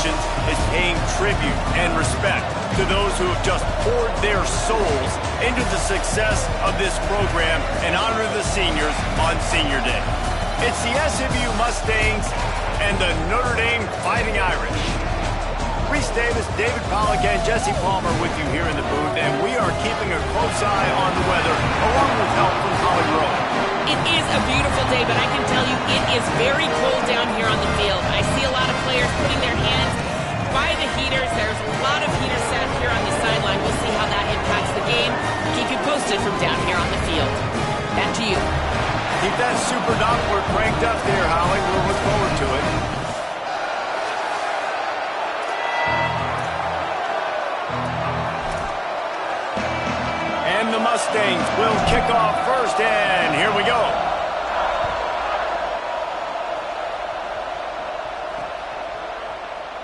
Congratulations is paying tribute and respect to those who have just poured their souls into the success of this program and honor the seniors on Senior Day. It's the SMU Mustangs and the Notre Dame Fighting Irish. Reese Davis, David Pollack, and Jesse Palmer with you here in the booth, and we are keeping a close eye on the weather, along with help from Holly Rowe. It is a beautiful day, but I can tell you it is very cold down here on the field. I see a lot of players putting their hands by the heaters. There's a lot of heaters set here on the sideline. We'll see how that impacts the game. Keep you posted from down here on the field. Back to you. Keep that super Doppler cranked up there, Holly. We'll look forward to it. And the Mustangs will kick off first, and here we go.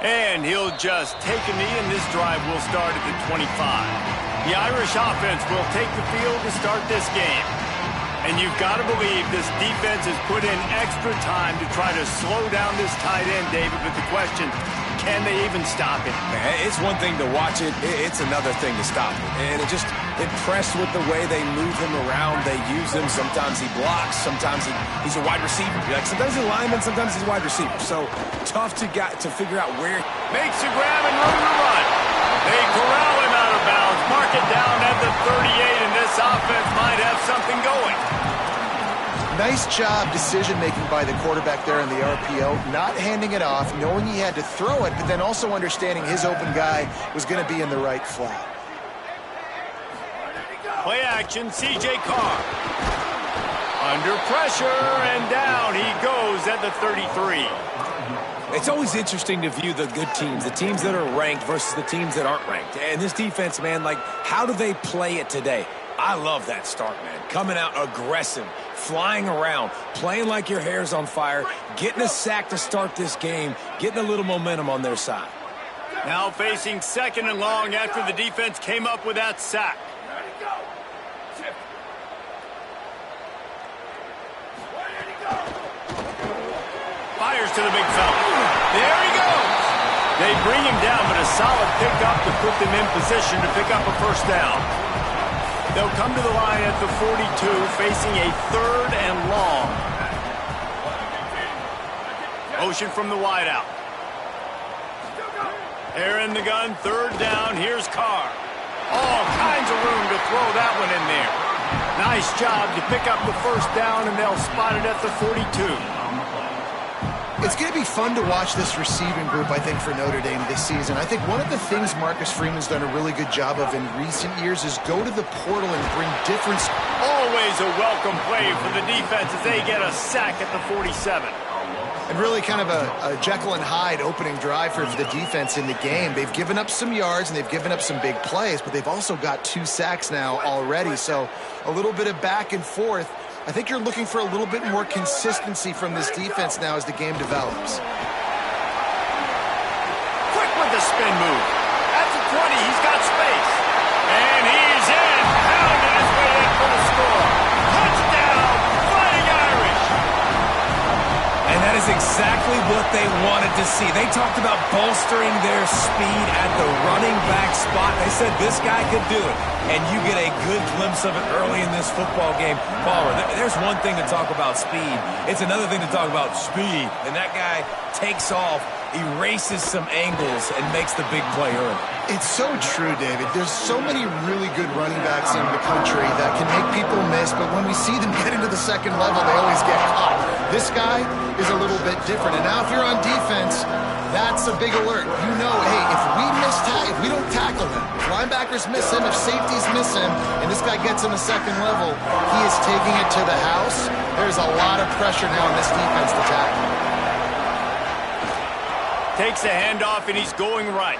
And he'll just take a knee, and this drive will start at the 25. The Irish offense will take the field to start this game. And you've got to believe this defense has put in extra time to try to slow down this tight end, David. But the question, can they even stop it? Man, it's one thing to watch it. It's another thing to stop it. And it just impressed with the way they move him around. They use him. Sometimes he blocks. Sometimes he's a wide receiver. Like sometimes he's a lineman. Sometimes he's a wide receiver. So tough to figure out where. Makes a grab and room to run. They corral him out of bounds. Mark it down at the 38, and this offense might have something going. Nice job decision-making by the quarterback there in the RPO, not handing it off, knowing he had to throw it, but then also understanding his open guy was going to be in the right flat. Play action, C.J. Carr. Under pressure, and down he goes at the 33. It's always interesting to view the good teams, the teams that are ranked versus the teams that aren't ranked. And this defense, man, like, how do they play it today? I love that start, man. Coming out aggressive, flying around, playing like your hair's on fire, getting a sack to start this game, getting a little momentum on their side. Now facing second and long after the defense came up with that sack. Fires to the big fella. There he goes. They bring him down, but a solid pickup to put them in position to pick up a first down. They'll come to the line at the 42, facing a third and long. Motion from the wideout. They're in the gun, third down. Here's Carr. All kinds of room to throw that one in there. Nice job to pick up the first down, and they'll spot it at the 42. It's going to be fun to watch this receiving group, I think, for Notre Dame this season. I think one of the things Marcus Freeman's done a really good job of in recent years is go to the portal and bring difference. Always a welcome play for the defense as they get a sack at the 47. And really kind of a Jekyll and Hyde opening drive for the defense in the game. They've given up some yards and they've given up some big plays, but they've also got 2 sacks now already. So a little bit of back and forth. I think you're looking for a little bit more consistency from this defense now as the game develops. Quick with the spin move. At the 20, he's got space. And he's in. Pounding his way in for the score. Touchdown, Fighting Irish. And that is exactly what they wanted to see. They talked about bolstering their speed at the running back spot. They said this guy could do it. And you get a good glimpse of it early in this football game. Palmer, there's one thing to talk about speed. It's another thing to talk about speed. And that guy takes off, erases some angles, and makes the big play early. It's so true, David. There's so many really good running backs in the country that can make people miss, but when we see them get into the second level, they always get caught. This guy is a little bit different. And now if you're on defense, that's a big alert. You know, hey, if we don't tackle him, if linebackers miss him, if safeties miss him, and this guy gets in the second level, he is taking it to the house. There's a lot of pressure now on this defense to tackle. Takes the handoff, and he's going right.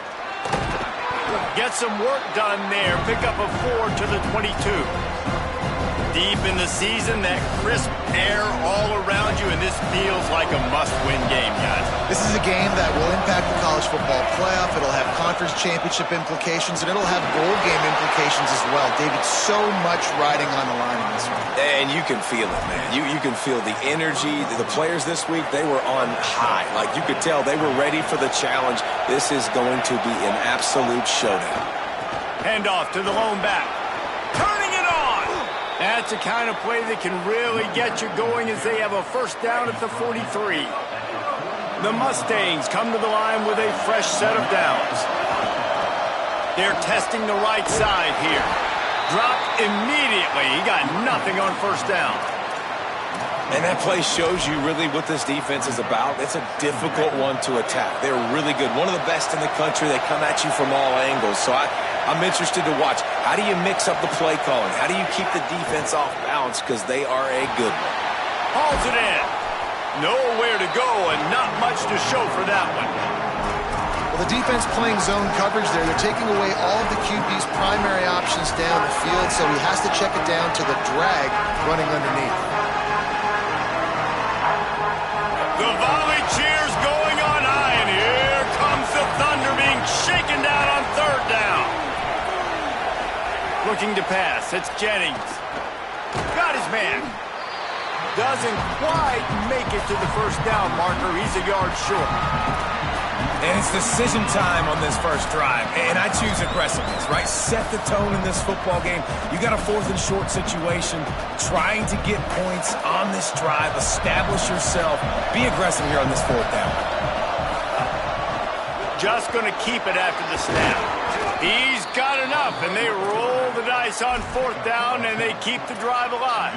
Get some work done there. Pick up a 4 to the 22. deep in the season, that crisp air all around you, and this feels like a must-win game, guys. This is a game that will impact the college football playoff. It'll have conference championship implications, and it'll have bowl game implications as well. David, so much riding on the line in this one. And you can feel it, man. You can feel the energy. The players this week, they were on high. Like, you could tell they were ready for the challenge. This is going to be an absolute showdown. Handoff to the lone back. Turning it on! That's the kind of play that can really get you going as they have a first down at the 43. The Mustangs come to the line with a fresh set of downs. They're testing the right side here. Dropped immediately. He got nothing on first down. And that play shows you really what this defense is about. It's a difficult one to attack. They're really good. One of the best in the country. They come at you from all angles. So I'm interested to watch. How do you mix up the play calling? How do you keep the defense off balance? Because they are a good one. Hauls it in. Nowhere to go and not much to show for that one. Well, the defense playing zone coverage there. They're taking away all of the QB's primary options down the field, so he has to check it down to the drag running underneath. The volley cheers going on high, and here comes the Thunder being shaken down on third down. Looking to pass. It's Jennings. Got his man. Doesn't quite make it to the first down marker. He's a yard short. And it's decision time on this first drive. And I choose aggressiveness, right? Set the tone in this football game. You got a 4th and short situation. Trying to get points on this drive. Establish yourself. Be aggressive here on this 4th down. Just going to keep it after the snap. He's got enough, and they roll the dice on 4th down, and they keep the drive alive.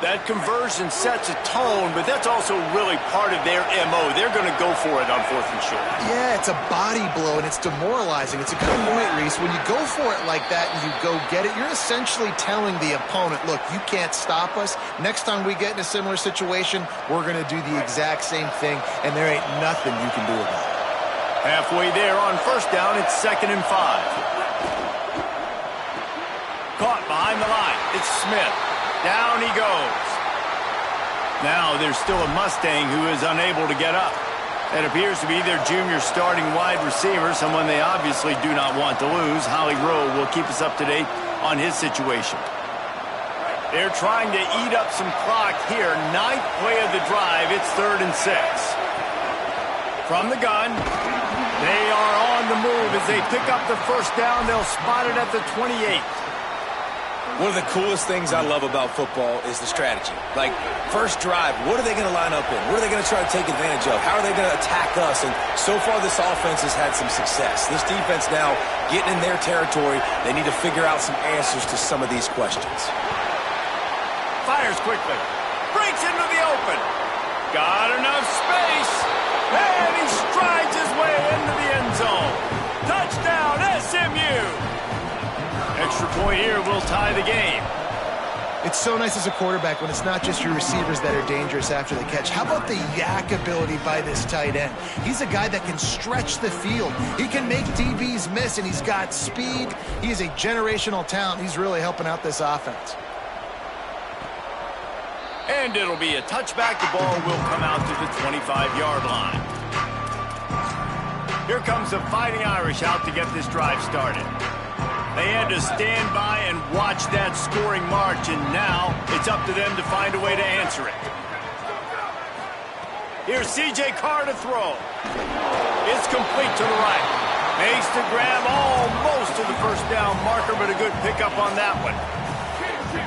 That conversion sets a tone, but that's also really part of their MO. They're going to go for it on 4th and short. Yeah, it's a body blow, and it's demoralizing. It's a good point, Reese. When you go for it like that and you go get it, you're essentially telling the opponent, look, you can't stop us. Next time we get in a similar situation, we're going to do the exact same thing, and there ain't nothing you can do about it. Halfway there on first down, it's 2nd and 5. Caught behind the line. It's Smith. Down he goes. Now there's still a Mustang who is unable to get up. That appears to be their junior starting wide receiver, someone they obviously do not want to lose. Holly Rowe will keep us up to date on his situation. They're trying to eat up some clock here. 9th play of the drive. It's 3rd and 6. From the gun, they are on the move. As they pick up the first down, they'll spot it at the 28. One of the coolest things I love about football is the strategy. Like, first drive, what are they going to line up in? What are they going to try to take advantage of? How are they going to attack us? And so far, this offense has had some success. This defense now getting in their territory. They need to figure out some answers to some of these questions. Fires quickly. Breaks into the open. Got enough space. And he strides his way into the end zone. Touchdown, SMU. Extra point here will tie the game. It's so nice as a quarterback when it's not just your receivers that are dangerous after the catch. How about the yak ability by this tight end? He's a guy that can stretch the field. He can make DBs miss, and he's got speed. He is a generational talent. He's really helping out this offense. And it'll be a touchback. The ball will come out to the 25-yard line. Here comes the Fighting Irish out to get this drive started. They had to stand by and watch that scoring march, and now it's up to them to find a way to answer it. Here's C.J. Carr to throw. It's complete to the right. Makes the grab almost to the first down marker, but a good pickup on that one.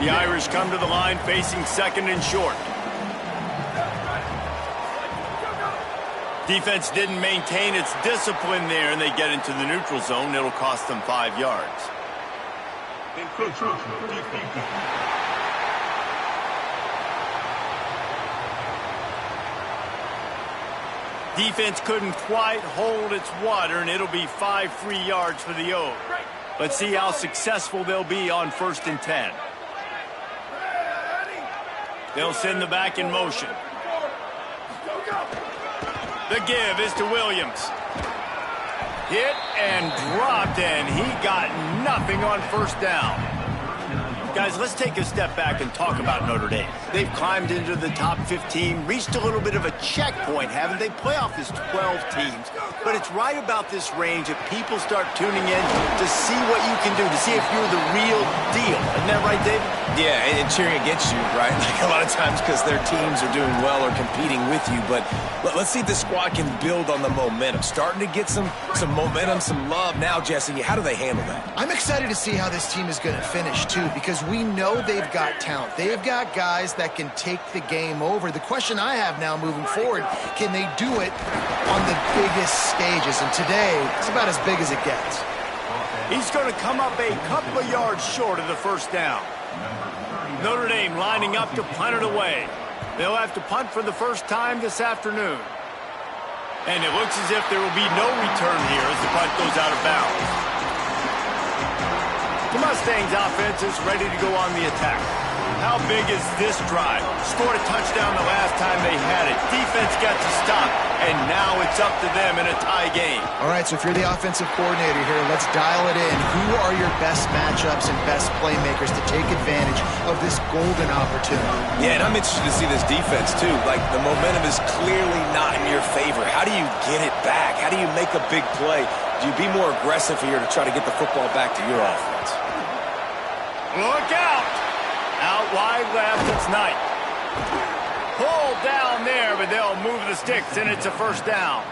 The Irish come to the line facing 2nd and short. Defense didn't maintain its discipline there, and they get into the neutral zone. It'll cost them 5 yards. Defense couldn't quite hold its water, and it'll be 5 free yards for the O's. Let's see how successful they'll be on 1st and 10. They'll send the back in motion. The give is to Williams. Hit and dropped, and he got nothing on first down. Guys, let's take a step back and talk about Notre Dame. They've climbed into the top 15, reached a little bit of a checkpoint, haven't they? Playoff is 12 teams. But it's right about this range that people start tuning in to see what you can do, to see if you're the real deal. Isn't that right, David? Yeah, and cheering against you, right? Like a lot of times because their teams are doing well or competing with you. But let's see if the squad can build on the momentum. Starting to get some momentum, some love. Now, Jesse, how do they handle that? I'm excited to see how this team is going to finish, too, because we know they've got talent. They've got guys that can take the game over. The question I have now moving forward, can they do it on the biggest stages? And today, it's about as big as it gets. He's going to come up a couple of yards short of the first down. Notre Dame lining up to punt it away. They'll have to punt for the first time this afternoon. And it looks as if there will be no return here as the punt goes out of bounds. The Mustangs offense is ready to go on the attack. How big is this drive? Scored a touchdown the last time they had it. Defense got to stop, and now it's up to them in a tie game. All right, so if you're the offensive coordinator here, let's dial it in. Who are your best matchups and best playmakers to take advantage of this golden opportunity? Yeah, and I'm interested to see this defense, too. Like, the momentum is clearly not in your favor. How do you get it back? How do you make a big play? Do you be more aggressive here to try to get the football back to your offense? Look out! Out wide left, it's Knight. Pulled down there, but they'll move the sticks, and it's a first down.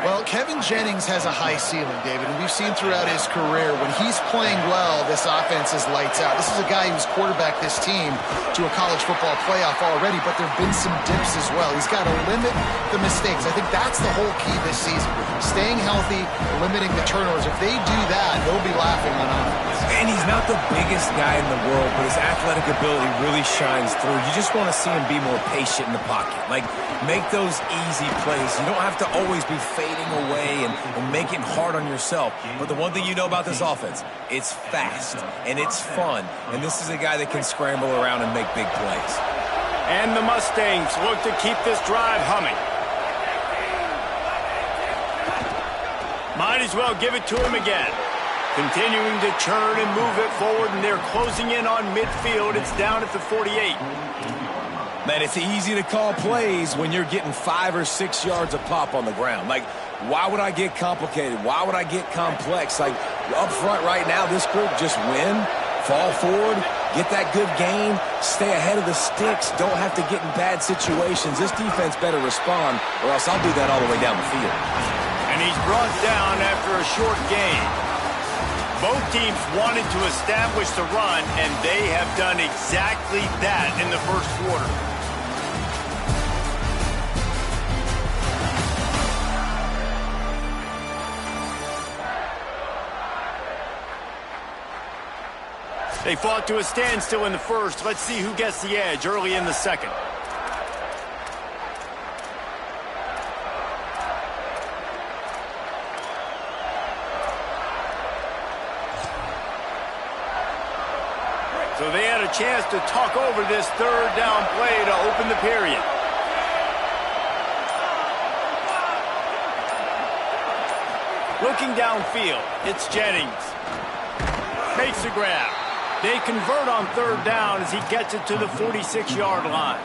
Well, Kevin Jennings has a high ceiling, David, and we've seen throughout his career when he's playing well, this offense is lights out. This is a guy who's quarterbacked this team to a college football playoff already, but there have been some dips as well. He's got to limit the mistakes. I think that's the whole key this season. Staying healthy, limiting the turnovers. If they do that, they'll be laughing on offense. And he's not the biggest guy in the world, but his athletic ability really shines through. You just want to see him be more patient in the pocket. Like, make those easy plays. You don't have to always be fading away and make it hard on yourself. But the one thing you know about this offense, it's fast and it's fun. And this is a guy that can scramble around and make big plays. And the Mustangs look to keep this drive humming. Might as well give it to him again. Continuing to churn and move it forward, and they're closing in on midfield. It's down at the 48. Man, it's easy to call plays when you're getting 5 or 6 yards a pop on the ground. Like, why would I get complicated? Why would I get complex? Like, up front right now, this group just win, fall forward, get that good gain, stay ahead of the sticks, don't have to get in bad situations. This defense better respond, or else I'll do that all the way down the field. And he's brought down after a short gain. Both teams wanted to establish the run, and they have done exactly that in the first quarter. They fought to a standstill in the first. Let's see who gets the edge early in the second. So they had a chance to talk over this third down play to open the period. Looking downfield, it's Jennings. Makes the grab. They convert on third down as he gets it to the 46-yard line.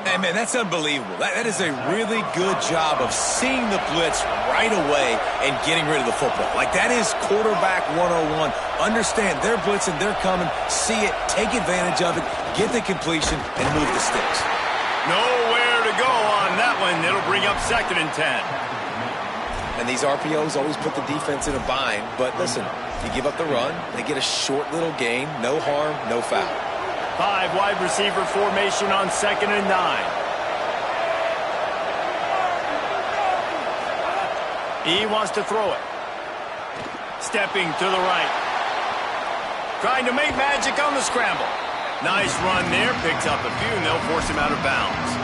Hey, man, that's unbelievable. That is a really good job of seeing the blitz right away and getting rid of the football. Like, that is quarterback 101. Understand they're blitzing, they're coming, see it, take advantage of it, get the completion, and move the sticks. Nowhere to go on that one. It'll bring up 2nd and 10. And these RPOs always put the defense in a bind. But listen, you give up the run, they get a short little gain, no harm, no foul. 5 wide receiver formation on 2nd and 9. He wants to throw it. Stepping to the right. Trying to make magic on the scramble. Nice run there. Picks up a few, and they'll force him out of bounds.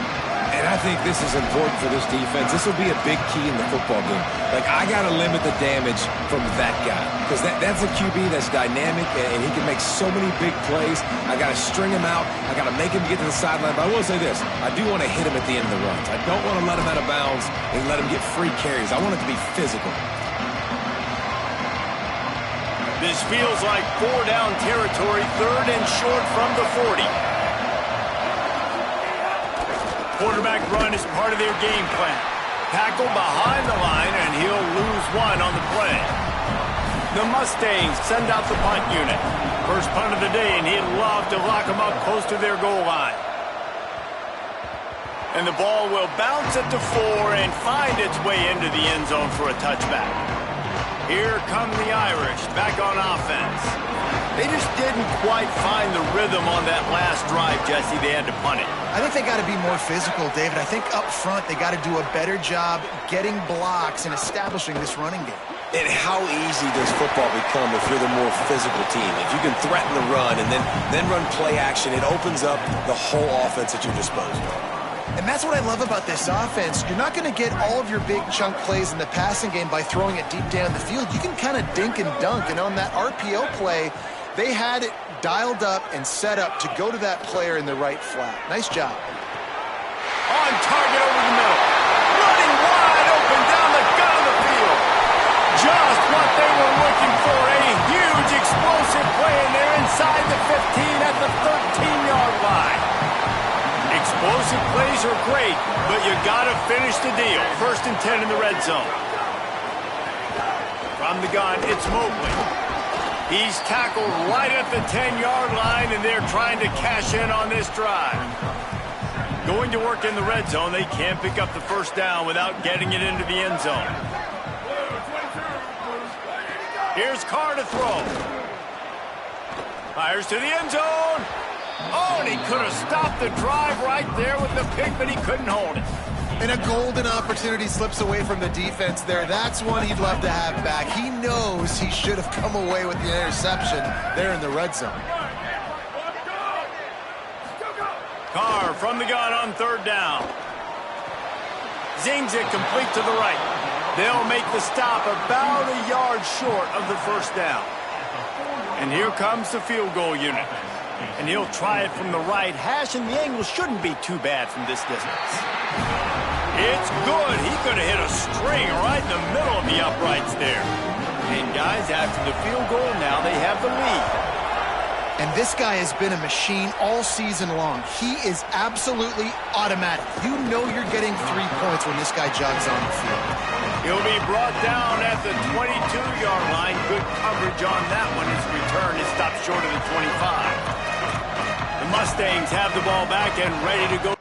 And I think this is important for this defense. This will be a big key in the football game. Like, I got to limit the damage from that guy. Because that's a QB that's dynamic, and he can make so many big plays. I got to string him out. I got to make him get to the sideline. But I will say this. I do want to hit him at the end of the runs. I don't want to let him out of bounds and let him get free carries. I want it to be physical. This feels like 4-down territory, 3rd and short from the 40. Quarterback run is part of their game plan. Tackle behind the line, and he'll lose one on the play. The Mustangs send out the punt unit. First punt of the day, and he'd love to lock them up close to their goal line. And the ball will bounce it to 4 and find its way into the end zone for a touchback. Here come the Irish back on offense. They just didn't quite find the rhythm on that last drive, Jesse. They had to punt it. I think they got to be more physical, David. I think up front they got to do a better job getting blocks and establishing this running game. And how easy does football become if you're the more physical team? If you can threaten the run and then run play action, it opens up the whole offense at your disposal. And that's what I love about this offense. You're not going to get all of your big chunk plays in the passing game by throwing it deep down the field. You can kind of dink and dunk. And on that RPO play, they had it dialed up and set up to go to that player in the right flat. Nice job. On target over the middle. Running wide open down the gut of the field. Just what they were looking for. A huge explosive play, and they're inside the 15 at the 13-yard line. Explosive plays are great, but you got to finish the deal. 1st and 10 in the red zone. From the gun, it's Mobley. He's tackled right at the 10-yard line, and they're trying to cash in on this drive. Going to work in the red zone, they can't pick up the first down without getting it into the end zone. Here's Carr to throw. Fires to the end zone. Oh, and he could have stopped the drive right there with the pick, but he couldn't hold it. And a golden opportunity slips away from the defense there. That's one he'd love to have back. He knows he should have come away with the interception there in the red zone. Carr from the gun on 3rd down. Zings it complete to the right. They'll make the stop about a yard short of the first down. And here comes the field goal unit. And he'll try it from the right hash, and the angle shouldn't be too bad from this distance. It's good. He could have hit a string right in the middle of the uprights there. And guys, after the field goal, now they have the lead. And this guy has been a machine all season long. He is absolutely automatic. You know you're getting 3 points when this guy jogs on the field. He'll be brought down at the 22-yard line. Good coverage on that one. His return is stopped short of the 25. The Mustangs have the ball back and ready to go.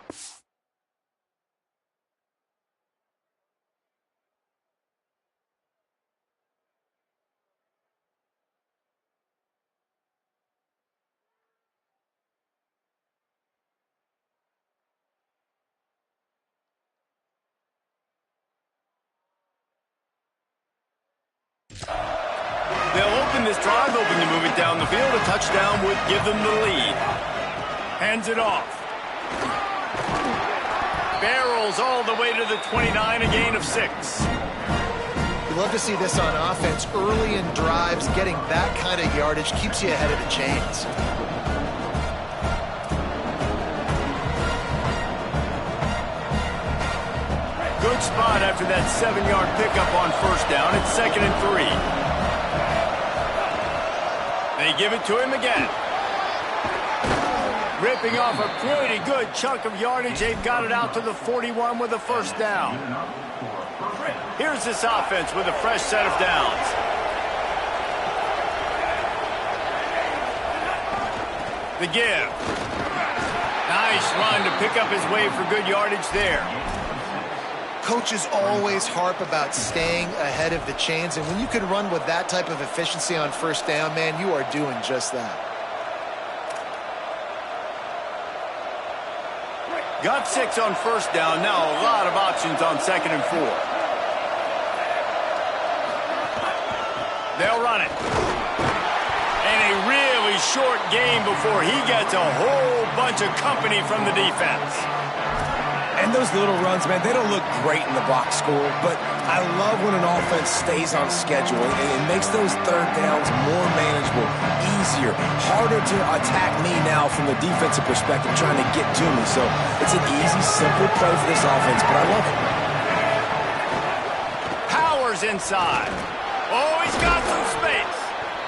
They'll open this drive, hoping to move it down the field. A touchdown would give them the lead. Hands it off. Barrels all the way to the 29, a gain of 6. You love to see this on offense. Early in drives, getting that kind of yardage keeps you ahead of the chains. Good spot after that 7-yard pickup on 1st down. It's 2nd and 3. They give it to him again. Ripping off a pretty good chunk of yardage. They've got it out to the 41 with a 1st down. Here's this offense with a fresh set of downs. The give. Nice run to pick up his way for good yardage there. Coaches always harp about staying ahead of the chains, and when you can run with that type of efficiency on 1st down, man, you are doing just that. Got 6 on 1st down. Now a lot of options on 2nd and 4. They'll run it. And a really short game before he gets a whole bunch of company from the defense. And those little runs, man, they don't look great in the box score, but I love when an offense stays on schedule and it makes those 3rd downs more manageable, easier, harder to attack me now from the defensive perspective trying to get to me. So it's an easy, simple play for this offense, but I love it. Powers inside. Oh, he's got some space.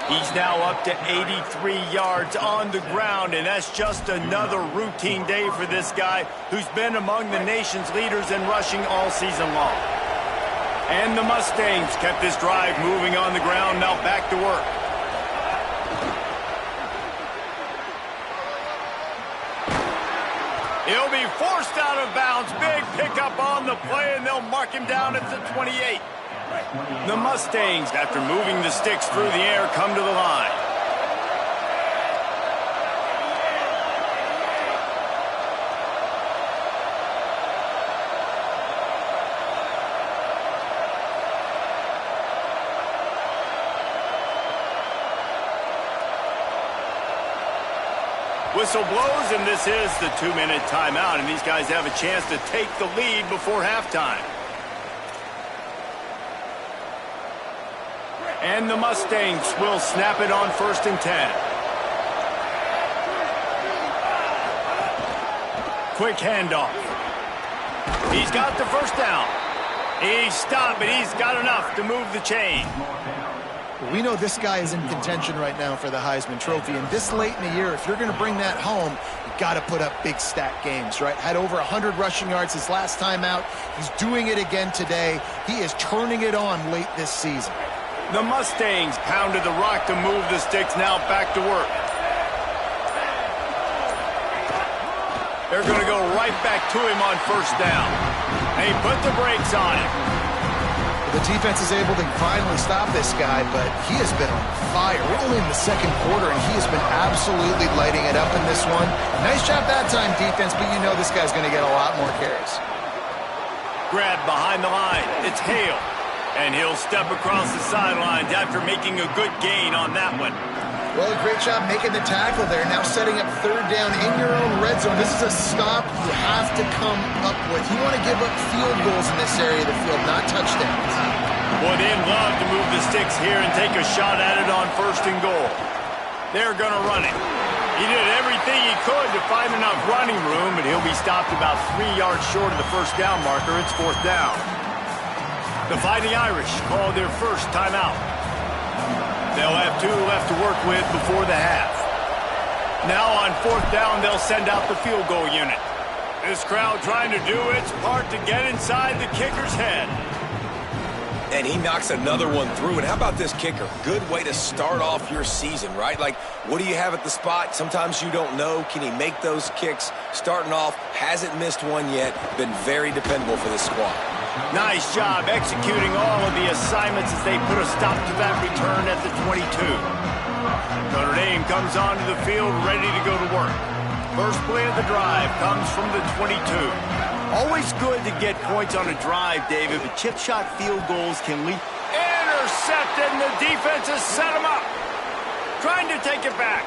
He's now up to 83 yards on the ground, and that's just another routine day for this guy who's been among the nation's leaders in rushing all season long. And the Mustangs kept this drive moving on the ground, now back to work. He'll be forced out of bounds. Big pickup on the play, and they'll mark him down at the 28. The Mustangs, after moving the sticks through the air, come to the line. Whistle blows, and this is the 2-minute timeout, and these guys have a chance to take the lead before halftime. And the Mustangs will snap it on 1st and 10. Quick handoff. He's got the first down. He stopped, but he's got enough to move the chain. We know this guy is in contention right now for the Heisman Trophy, and this late in the year, if you're going to bring that home, you've got to put up big stat games, right? Had over 100 rushing yards his last time out. He's doing it again today. He is turning it on late this season. The Mustangs pounded the rock to move the sticks, now back to work. They're going to go right back to him on 1st down. And he put the brakes on him. The defense is able to finally stop this guy, but he has been on fire. We're only in the 2nd quarter, and he has been absolutely lighting it up in this one. Nice job that time, defense, but you know this guy's going to get a lot more carries. Grab behind the line. It's Hale. And he'll step across the sidelines after making a good gain on that one. Well, a great job making the tackle there. Now setting up 3rd down in your own red zone. This is a stop you have to come up with. You want to give up field goals in this area of the field, not touchdowns. Well, they'd love to move the sticks here and take a shot at it on 1st and goal. They're going to run it. He did everything he could to find enough running room, but he'll be stopped about 3 yards short of the 1st down marker. It's 4th down. The Fighting Irish call their first timeout. They'll have 2 left to work with before the half. Now on 4th down, they'll send out the field goal unit. This crowd trying to do its part to get inside the kicker's head. And he knocks another one through. And how about this kicker? Good way to start off your season, right? Like, what do you have at the spot? Sometimes you don't know. Can he make those kicks? Starting off, hasn't missed one yet. Been very dependable for this squad. Nice job executing all of the assignments as they put a stop to that return at the 22. Notre Dame comes onto the field ready to go to work. First play of the drive comes from the 22. Always good to get points on a drive, David, but chip shot field goals can lead. Intercepted, and the defense has set him up. Trying to take it back.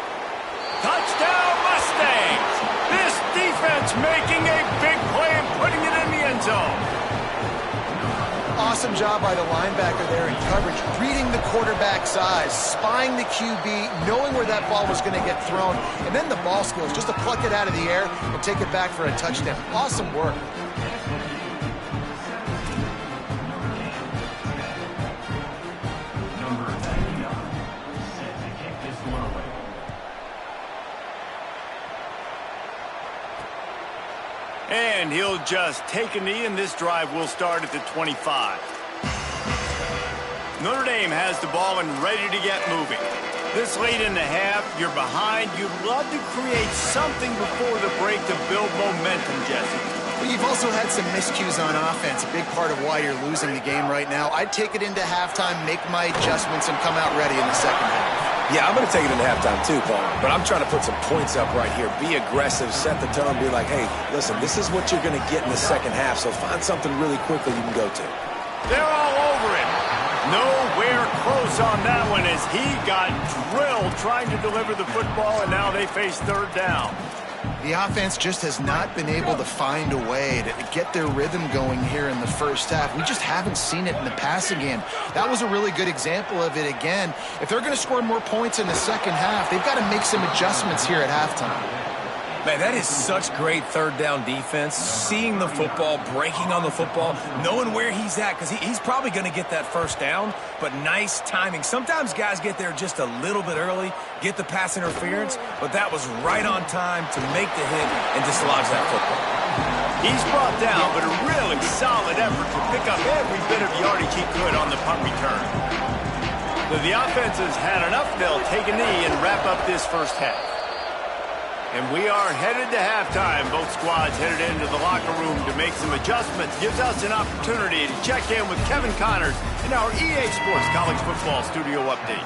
Touchdown, Mustangs! This defense making a big play and putting it in the end zone. Awesome job by the linebacker there in coverage, reading the quarterback's eyes, spying the QB, knowing where that ball was going to get thrown, and then the ball skills just to pluck it out of the air and take it back for a touchdown. Awesome work. And he'll just take a knee, and this drive will start at the 25. Notre Dame has the ball and ready to get moving. This late in the half, you're behind. You'd love to create something before the break to build momentum, Jesse. But you've also had some miscues on offense, a big part of why you're losing the game right now. I'd take it into halftime, make my adjustments, and come out ready in the 2nd half. Yeah, I'm going to take it into halftime too, Paul. But I'm trying to put some points up right here. Be aggressive, set the tone, be like, hey, listen, this is what you're going to get in the 2nd half, so find something really quickly you can go to. They're all over it. Nowhere close on that one as he got drilled trying to deliver the football, and now they face 3rd down. The offense just has not been able to find a way to get their rhythm going here in the 1st half. We just haven't seen it in the passing game. That was a really good example of it again. If they're going to score more points in the 2nd half, they've got to make some adjustments here at halftime. Man, that is such great third down defense. Seeing the football, breaking on the football, knowing where he's at, because he's probably going to get that first down, but nice timing. Sometimes guys get there just a little bit early, get the pass interference, but that was right on time to make the hit and dislodge that football. He's brought down, but a really solid effort to pick up every bit of yardage he could on the punt return. So the offense has had enough. They'll take a knee and wrap up this first half. And we are headed to halftime. Both squads headed into the locker room to make some adjustments. Gives us an opportunity to check in with Kevin Connors in our EA Sports College Football Studio Update.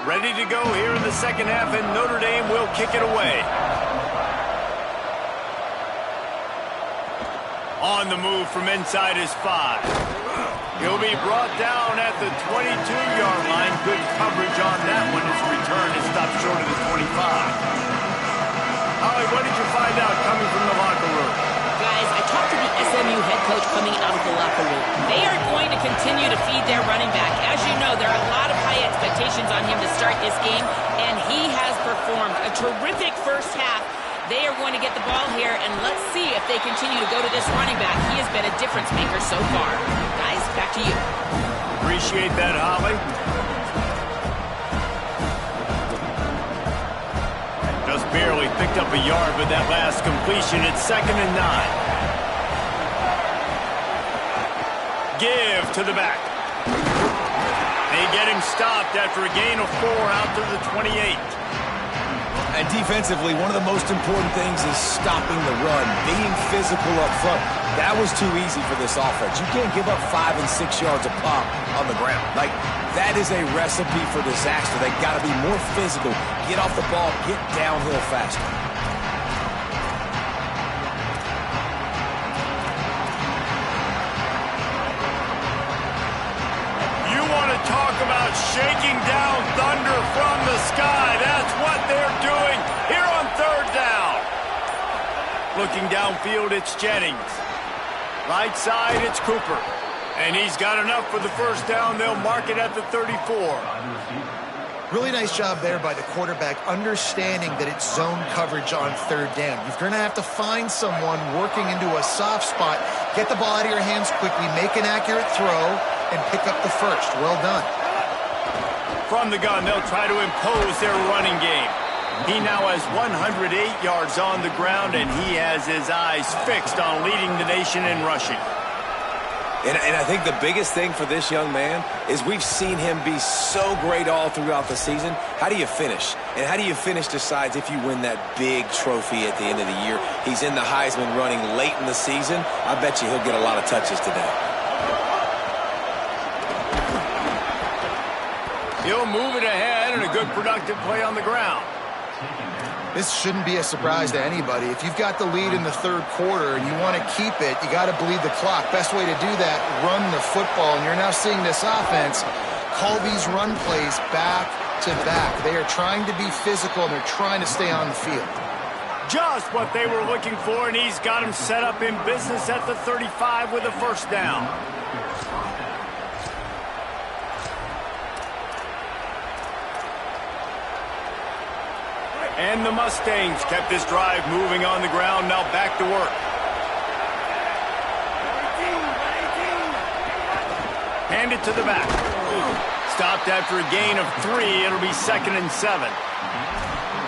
Ready to go here in the second half, and Notre Dame will kick it away. On the move from inside his 5. He'll be brought down at the 22-yard line. Good coverage on that one. His return is stopped short of the 25. Holly, what did you find out coming from the locker room? Guys, I talked to the SMU head coach coming out of the locker room. They are going to continue to feed their running back. As you know, there are a lot of high expectations on him to start this game, and he has performed a terrific first half. They are going to get the ball here, and let's see if they continue to go to this running back. He has been a difference maker so far. Guys, back to you. Appreciate that, Holly. Just barely picked up a yard with that last completion. It's 2nd and 9. Give to the back. They get him stopped after a gain of 4 out to the 28. And defensively, one of the most important things is stopping the run, being physical up front. That was too easy for this offense. You can't give up 5 and 6 yards a pop on the ground. Like, that is a recipe for disaster. They got to be more physical, get off the ball, get downhill faster. You want to talk about shaking down thunder from the sky. That's what they're doing here on 3rd down. Looking downfield, it's Jennings. Right side, it's Cooper. And he's got enough for the first down. They'll mark it at the 34. Really nice job there by the quarterback, understanding that it's zone coverage on 3rd down. You're going to have to find someone working into a soft spot, get the ball out of your hands quickly, make an accurate throw, and pick up the first. Well done. From the gun, they'll try to impose their running game. He now has 108 yards on the ground, and he has his eyes fixed on leading the nation in rushing. And I think the biggest thing for this young man is we've seen him be so great all throughout the season. How do you finish? And how do you finish decides if you win that big trophy at the end of the year. He's in the Heisman running late in the season. I bet you he'll get a lot of touches today. He'll move it ahead, and a good productive play on the ground. This shouldn't be a surprise to anybody. If you've got the lead in the 3rd quarter and you want to keep it, you got to bleed the clock. Best way to do that, run the football. And you're now seeing this offense call these run plays back to back. They are trying to be physical, and they're trying to stay on the field. Just what they were looking for, and he's got him set up in business at the 35 with a first down. And the Mustangs kept this drive moving on the ground. Now back to work. Hand it to the back. Stopped after a gain of 3. It'll be 2nd and 7.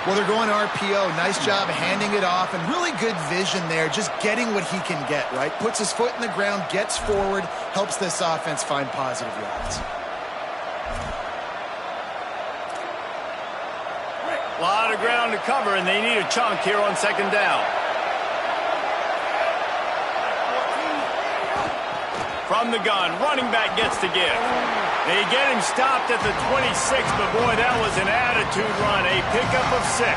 Well, they're going RPO. Nice job handing it off, and really good vision there, just getting what he can get, right? Puts his foot in the ground, gets forward, helps this offense find positive yards. A lot of ground to cover, and they need a chunk here on 2nd down. From the gun, running back gets to give. They get him stopped at the 26, but boy, that was an attitude run, a pickup of 6.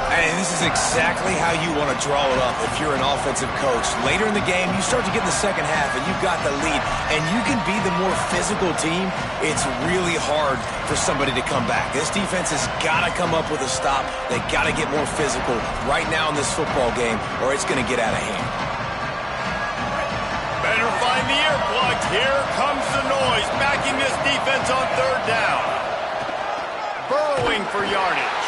And this is exactly how you want to draw it up if you're an offensive coach. Later in the game, you start to get in the second half, and you've got the lead, and you can be the more physical team. It's really hard for somebody to come back. This defense has got to come up with a stop. They got to get more physical right now in this football game, or it's going to get out of hand. Better find the earplugs. Here comes the noise, backing this defense on 3rd down. burrowing for yardage.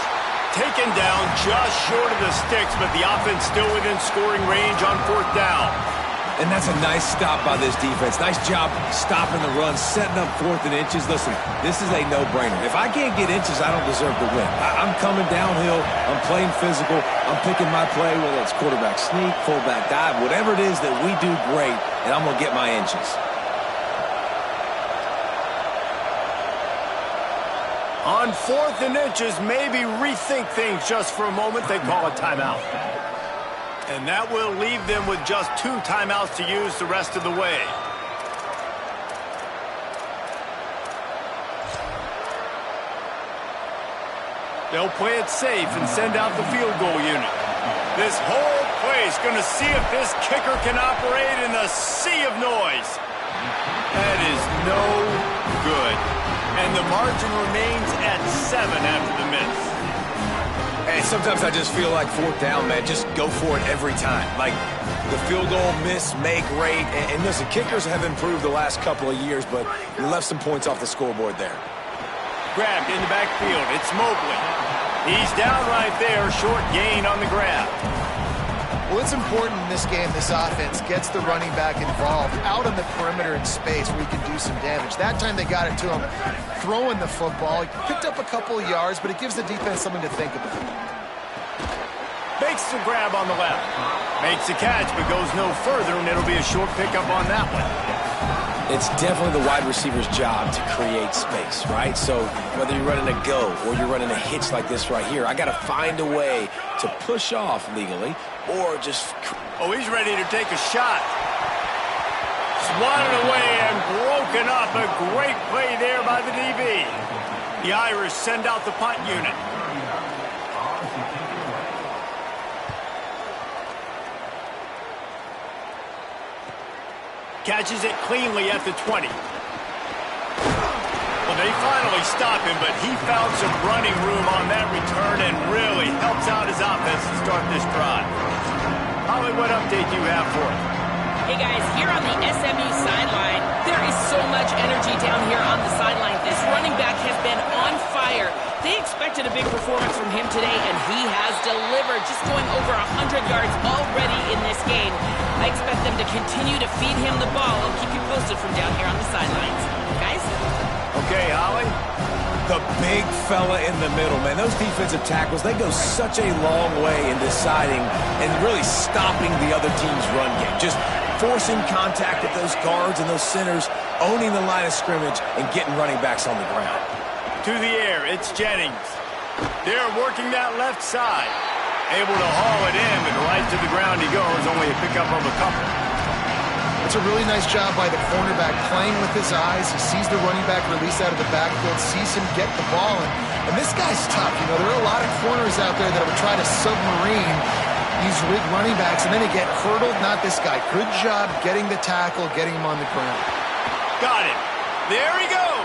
Taken down just short of the sticks, but the offense still within scoring range on 4th down. And that's a nice stop by this defense. Nice job stopping the run, setting up 4th and inches. Listen, this is a no-brainer. If I can't get inches, I don't deserve to win. I'm coming downhill. I'm playing physical. I'm picking my play, whether it's quarterback sneak, fullback dive, whatever it is that we do great, and I'm going to get my inches. On 4th and inches, maybe rethink things just for a moment. They call a timeout. And that will leave them with just 2 timeouts to use the rest of the way. They'll play it safe and send out the field goal unit. This whole play is going to see if this kicker can operate in the sea of noise. That is no good. And the margin remains at 7 after the miss. Hey, sometimes I just feel like 4th down, man. Just go for it every time. Like the field goal, miss, make, rate. And listen, kickers have improved the last couple of years, but you left some points off the scoreboard there. Grabbed in the backfield. It's Mobley. He's down right there. Short gain on the grab. Well, it's important in this game, this offense gets the running back involved out on the perimeter in space where he can do some damage. That time they got it to him throwing the football. He picked up a couple of yards, but it gives the defense something to think about. Makes the grab on the left. Makes the catch, but goes no further, and it'll be a short pickup on that one. It's definitely the wide receiver's job to create space, right? So whether you're running a go or you're running a hitch like this right here, I got to find a way to push off legally or just... Oh, he's ready to take a shot. Swatted away and broken up. A great play there by the DB. The Irish send out the punt unit. Catches it cleanly at the 20. Well, they finally stop him, but he found some running room on that return and really helps out his offense to start this drive. Holly, what update do you have for us? Hey guys, here on the SMU sideline, there is so much energy down here on the sideline. This running back has been on fire. They expected a big performance from him today, and he has delivered, just going over 100 yards already in this game. I expect them to continue to feed him the ball. I'll keep you posted from down here on the sidelines. Guys? Okay, Holly. The big fella in the middle, man. Those defensive tackles, they go such a long way in deciding and really stopping the other team's run game. Just forcing contact with those guards and those centers, owning the line of scrimmage, and getting running backs on the ground. To the air, it's Jennings. They're working that left side. Able to haul it in, but right to the ground he goes, only a pickup of a couple. It's a really nice job by the cornerback playing with his eyes. He sees the running back release out of the backfield, sees him get the ball, and this guy's tough. You know, there are a lot of corners out there that would try to submarine these running backs, and then they get hurdled. Not this guy. Good job getting the tackle, getting him on the ground. Got it. There he goes.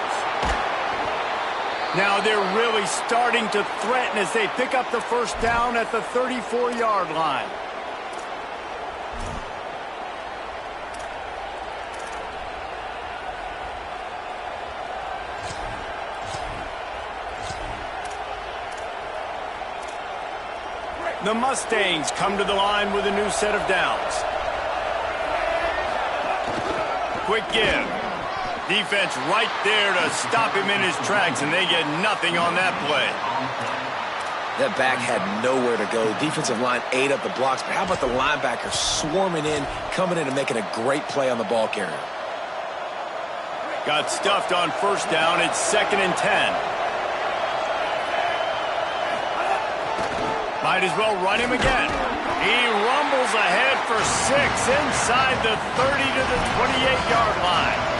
Now they're really starting to threaten as they pick up the first down at the 34-yard line. The Mustangs come to the line with a new set of downs. Quick give. Defense right there to stop him in his tracks, and they get nothing on that play. That back had nowhere to go. Defensive line ate up the blocks, but how about the linebacker swarming in, coming in and making a great play on the ball carrier? Got stuffed on first down. It's 2nd and 10. Might as well run him again. He rumbles ahead for 6 inside the 30 to the 28-yard line.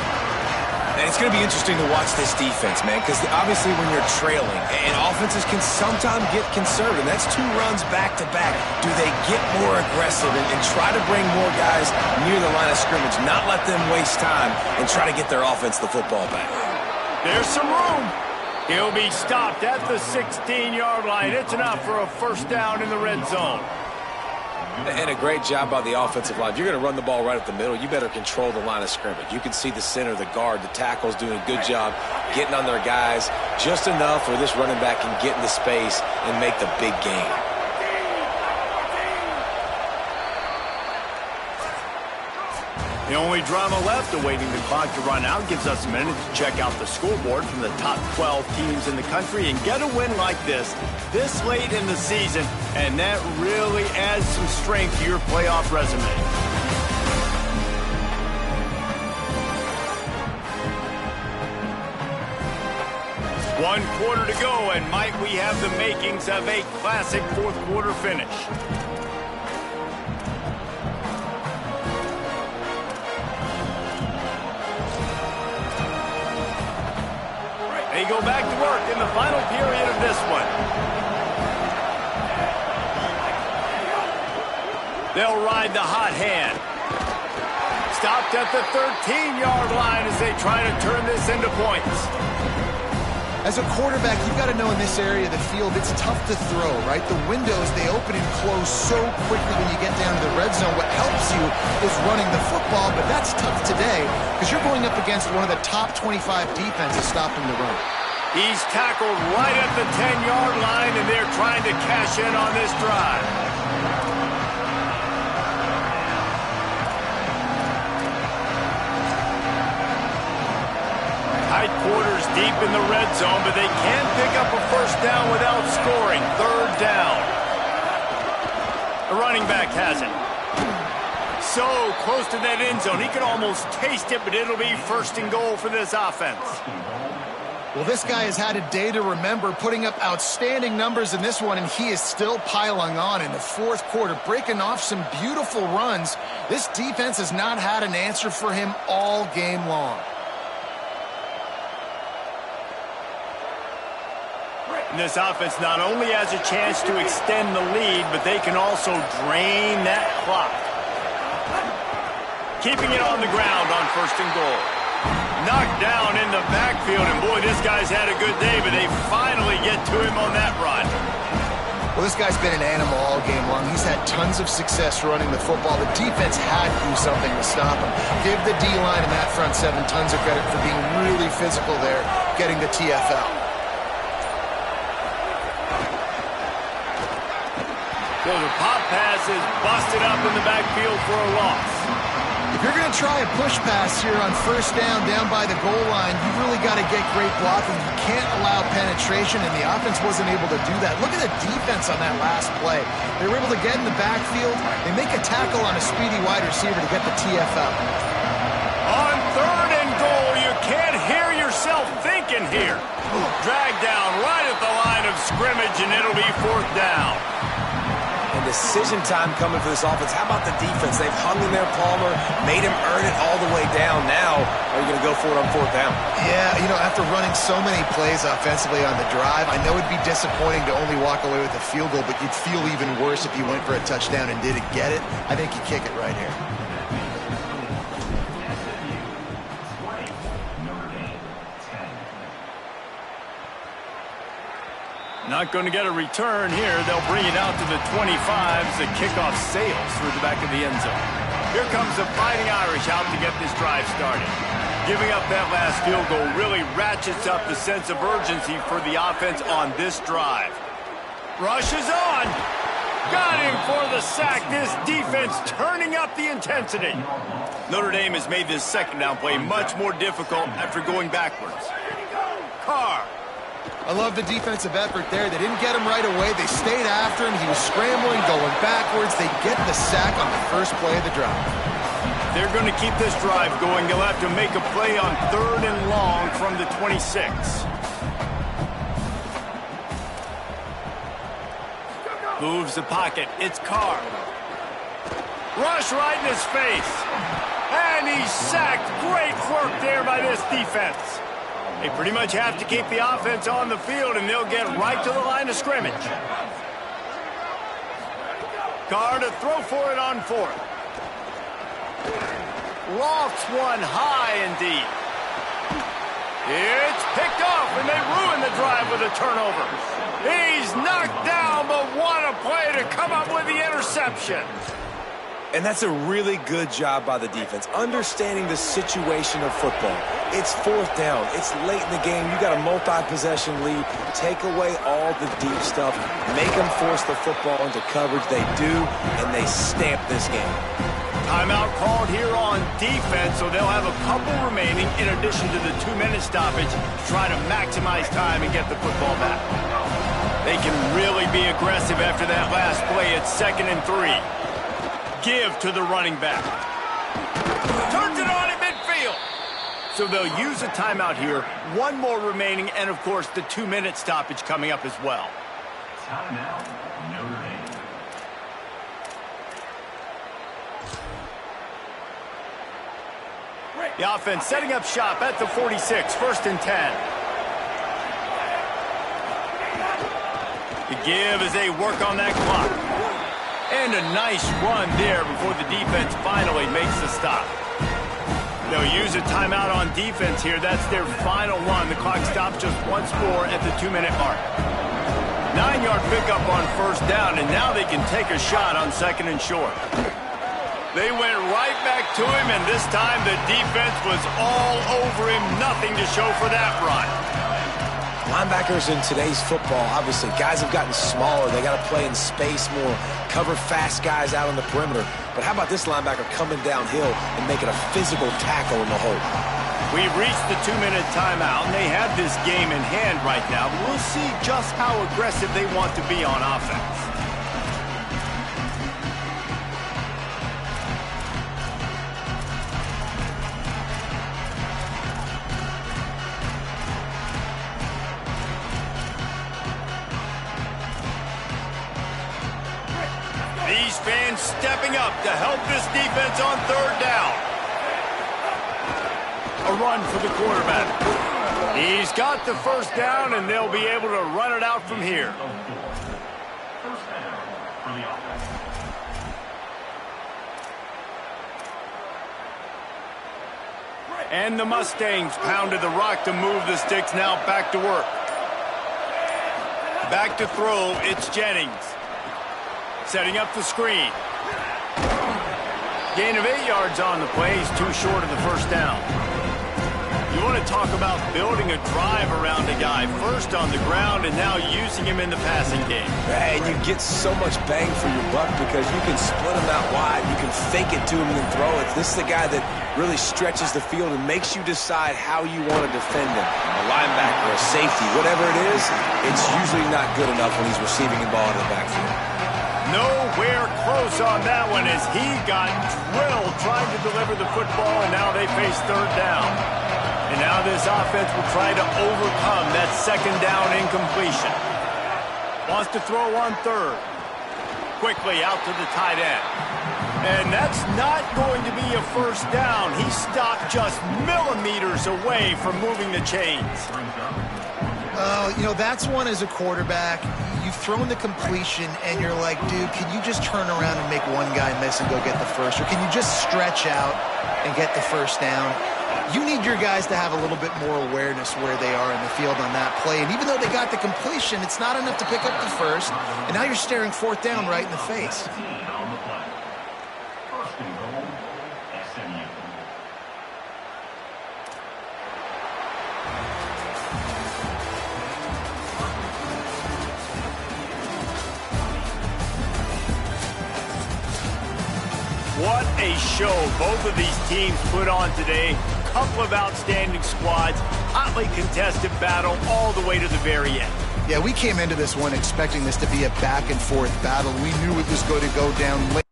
And it's going to be interesting to watch this defense, man, because obviously when you're trailing, and offenses can sometimes get conservative. That's 2 runs back-to-back. Do they get more aggressive and try to bring more guys near the line of scrimmage, not let them waste time, and try to get their offense the football back? There's some room. He'll be stopped at the 16-yard line. It's enough for a first down in the red zone. And a great job by the offensive line. If you're going to run the ball right up the middle, you better control the line of scrimmage. You can see the center, the guard, the tackles doing a good job getting on their guys just enough where this running back can get into space and make the big gain. The only drama left, awaiting the clock to run out, gives us a minute to check out the scoreboard from the top 12 teams in the country and get a win like this late in the season, and that really adds some strength to your playoff resume. One quarter to go, and might we have the makings of a classic fourth quarter finish. They go back to work in the final period of this one. They'll ride the hot hand. Stopped at the 13-yard line as they try to turn this into points. As a quarterback, you've got to know in this area of the field, it's tough to throw, right? The windows, they open and close so quickly when you get down to the red zone. What helps you is running the football, but that's tough today because you're going up against one of the top 25 defenses stopping the run. He's tackled right at the 10-yard line, and they're trying to cash in on this drive. Tight quarters deep in the red zone, but they can pick up a first down without scoring. Third down. The running back has it. So close to that end zone. He can almost taste it, but it'll be first and goal for this offense. Well, this guy has had a day to remember, putting up outstanding numbers in this one, and he is still piling on in the fourth quarter, breaking off some beautiful runs. This defense has not had an answer for him all game long. This offense not only has a chance to extend the lead, but they can also drain that clock. Keeping it on the ground on first and goal. Knocked down in the backfield, and boy, this guy's had a good day, but they finally get to him on that run. Well, this guy's been an animal all game long. He's had tons of success running the football. The defense had to do something to stop him. Give the D-line and that front seven tons of credit for being really physical there, getting the TFL. So the pop pass is busted up in the backfield for a loss. If you're going to try a push pass here on first down by the goal line, you've really got to get great blocking. You can't allow penetration, and the offense wasn't able to do that. Look at the defense on that last play. They were able to get in the backfield. They make a tackle on a speedy wide receiver to get the TFL. On third and goal, you can't hear yourself thinking here. Dragged down right at the line of scrimmage, and it'll be fourth down. And decision time coming for this offense. How about the defense? They've hung in there, Palmer, made him earn it all the way down. Now, are you going to go for it on fourth down? Yeah, you know, after running so many plays offensively on the drive, I know it'd be disappointing to only walk away with a field goal, but you'd feel even worse if you went for a touchdown and didn't get it. I think you kick it right here. Not going to get a return here. They'll bring it out to the 25 as the kickoff sails through the back of the end zone. Here comes the Fighting Irish out to get this drive started. Giving up that last field goal really ratchets up the sense of urgency for the offense on this drive. Rush is on. Got him for the sack. This defense turning up the intensity. Notre Dame has made this second down play much more difficult after going backwards. Carr. I love the defensive effort there. They didn't get him right away. They stayed after him. He was scrambling, going backwards. They get the sack on the first play of the drive. They're going to keep this drive going. They'll have to make a play on third and long from the 26. Moves the pocket. It's Carr. Rush right in his face. And he's sacked. Great work there by this defense. They pretty much have to keep the offense on the field, and they'll get right to the line of scrimmage. Carr to throw for it on fourth. Lofts one high and deep. It's picked off, and they ruin the drive with a turnover. He's knocked down, but what a play to come up with the interception. And that's a really good job by the defense, understanding the situation of football. It's fourth down. It's late in the game. You got a multi-possession lead. Take away all the deep stuff. Make them force the football into coverage. They do, and they stamp this game. Timeout called here on defense, so they'll have a couple remaining in addition to the 2-minute stoppage to try to maximize time and get the football back. They can really be aggressive after that last play. It's 2nd and 3. Give to the running back. Turns it on in midfield. So they'll use a timeout here. One more remaining, and of course the 2-minute stoppage coming up as well. Timeout, Notre Dame. The offense setting up shop at the 46, 1st and 10. The give as they work on that clock. And a nice run there before the defense finally makes the stop. They'll use a timeout on defense here. That's their final one. The clock stops just once more at the 2-minute mark. 9-yard pickup on 1st down, and now they can take a shot on 2nd and short. They went right back to him, and this time the defense was all over him. Nothing to show for that run. Linebackers in today's football, obviously, guys have gotten smaller. They got to play in space more, cover fast guys out on the perimeter. But how about this linebacker coming downhill and making a physical tackle in the hole? We've reached the 2-minute timeout, and they have this game in hand right now. But we'll see just how aggressive they want to be on offense. These fans stepping up to help this defense on 3rd down. A run for the quarterback. He's got the 1st down, and they'll be able to run it out from here. 1st down for the offense. And the Mustangs pounded the rock to move the sticks. Now back to work. Back to throw, it's Jennings. Setting up the screen. Gain of 8 yards on the play. He's too short of the 1st down. You want to talk about building a drive around a guy. First on the ground and now using him in the passing game. And you get so much bang for your buck because you can split him out wide. You can fake it to him and then throw it. This is the guy that really stretches the field and makes you decide how you want to defend him. A linebacker, a safety, whatever it is, it's usually not good enough when he's receiving the ball in the backfield. Nowhere close on that one as he got drilled trying to deliver the football, and now they face 3rd down. And now this offense will try to overcome that 2nd down incompletion. Wants to throw on 3rd. Quickly out to the tight end. And that's not going to be a 1st down. He stopped just millimeters away from moving the chains. You know, that's one as a quarterback. You've thrown the completion, and you're like, dude, can you just turn around and make one guy miss and go get the 1st? Or can you just stretch out and get the 1st down? You need your guys to have a little bit more awareness where they are in the field on that play. And even though they got the completion, it's not enough to pick up the 1st. And now you're staring 4th down right in the face. On the play. 1st and goal, SMU. What a show both of these teams put on today. Couple of outstanding squads, hotly contested battle all the way to the very end. Yeah, we came into this one expecting this to be a back-and-forth battle. We knew it was going to go down late.